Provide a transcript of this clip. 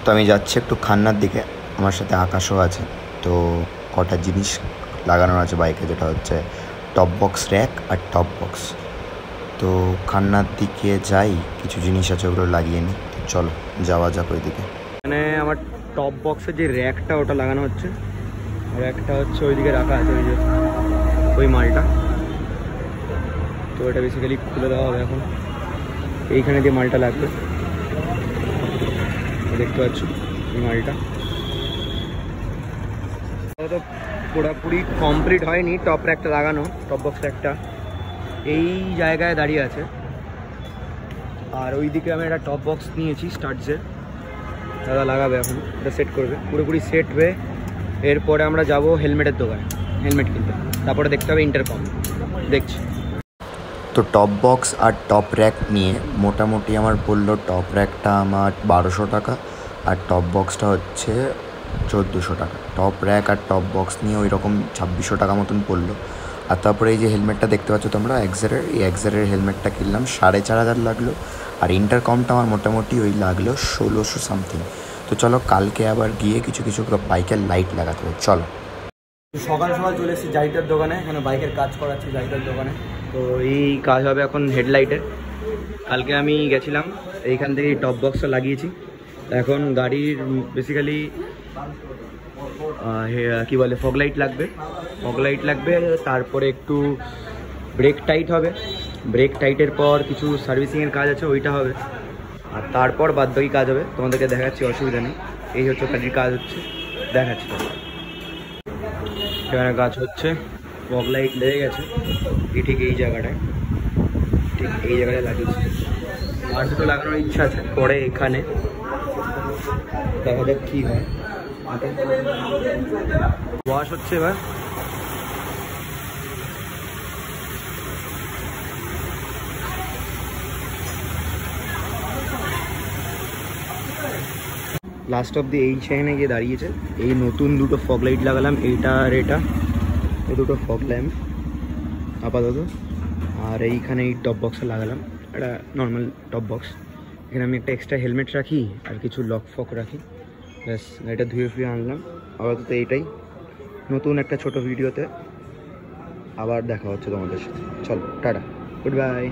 তো আমি যাচ্ছি একটু খান্নার দিকে, আমার সাথে আকাশও আছে। তো কটা জিনিস লাগানোর আছে বাইকে, যেটা হচ্ছে টপ বক্স র্যাক আর টপ বক্স। তো খান্নার দিকে যাই, কিছু জিনিস আছে ওগুলো লাগিয়ে নিই। চলো যাওয়া যাক ওই দিকে। মানে আমার টপ বক্সের যে র্যাকটা ওটা লাগানো হচ্ছে, র্যাকটা হচ্ছে ওইদিকে রাখা আছে, ওই যে ওই মালটা। তো এটা বেসিক্যালি খুলে দেওয়া হবে এখন, এইখানে দিয়ে মালটা লাগবে, দেখতে পাচ্ছ এই মালটা। তো পুরোপুরি কমপ্লিট হয়নি টপ র্যাকটা লাগানো, টপ বক্স র্যাকটা এই জায়গায় দাঁড়িয়ে আছে। আর ওইদিকে আমি একটা টপ বক্স নিয়েছি স্টার্টসের, দাদা লাগাবে এখন, এটা সেট করবে, পুরোপুরি সেট হয়ে এরপরে আমরা যাব হেলমেটের দোকানে হেলমেট কিনতে, তারপরে দেখতে হবে ইন্টারকম। দেখছি। তো টপ বক্স আর টপ র্যাক নিয়ে মোটামুটি আমার পড়লো, টপ র্যাকটা আমার 1200 টাকা আর টপ বক্সটা হচ্ছে 1400 টাকা। টপ র্যাক আর টপ বক্স নিয়ে ওই রকম 2600 টাকা মতন পড়লো। আর তারপরে এই যে হেলমেটটা দেখতে পাচ্ছ তোমরা এক্সারের, এই এক্সারের হেলমেটটা কিনলাম 4500 লাগলো। আর ইন্টারকমটা আমার মোটামুটি ওই লাগলো 1600 সামথিং। তো চলো কালকে আবার গিয়ে কিছু কিছু বাইকের লাইট লাগাতে হবে, চলো। সকাল সকাল চলে এসেছি জাইটার দোকানে, এখানে বাইকের কাজ করাচ্ছি জাইটার দোকানে। তো এই কাজ হবে এখন হেডলাইটের। কালকে আমি গেছিলাম, এইখান থেকে টপ বক্সটা লাগিয়েছি। এখন গাড়ির বেসিক্যালি কী বলে ফগ লাইট লাগবে, তারপরে একটু ব্রেক টাইট হবে, ব্রেক টাইটের পর কিছু সার্ভিসিংয়ের কাজ আছে ওইটা হবে, আর তারপর বাদবাকি কাজ হবে, তোমাদেরকে দেখাচ্ছি, অসুবিধা নেই। এই হচ্ছে গাড়ির কাজ হচ্ছে, দেখাচ্ছি। সেখানে কাজ হচ্ছে, ফগ লাইট লেগে গেছে ঠিক এই জায়গাটায়, লাগিয়েছি। আর দুটো লাগানোর ইচ্ছা আছে পরে, এখানে দেখা যাক কী হয়। ওয়াশ হচ্ছে এবার। লাস্ট অব্দি এই সেখানে গিয়ে দাঁড়িয়েছে। এই নতুন দুটো ফগ লাইট লাগালাম, এইটা আর এটা, এই দুটো ফগ ল্যাম্প আপাতত। আর এইখানে এই টপ বক্সে লাগালাম, একটা নর্মাল টপ বক্স। এখানে আমি একটা এক্সট্রা হেলমেট রাখি আর কিছু লক ফক রাখি, ব্যাস। গাড়িটা ধুয়ে ফিরে আনলাম। আপাতত এইটাই, নতুন একটা ছোট ভিডিওতে আবার দেখা হচ্ছে তোমাদের সাথে। চলো টাটা, গুড বাই।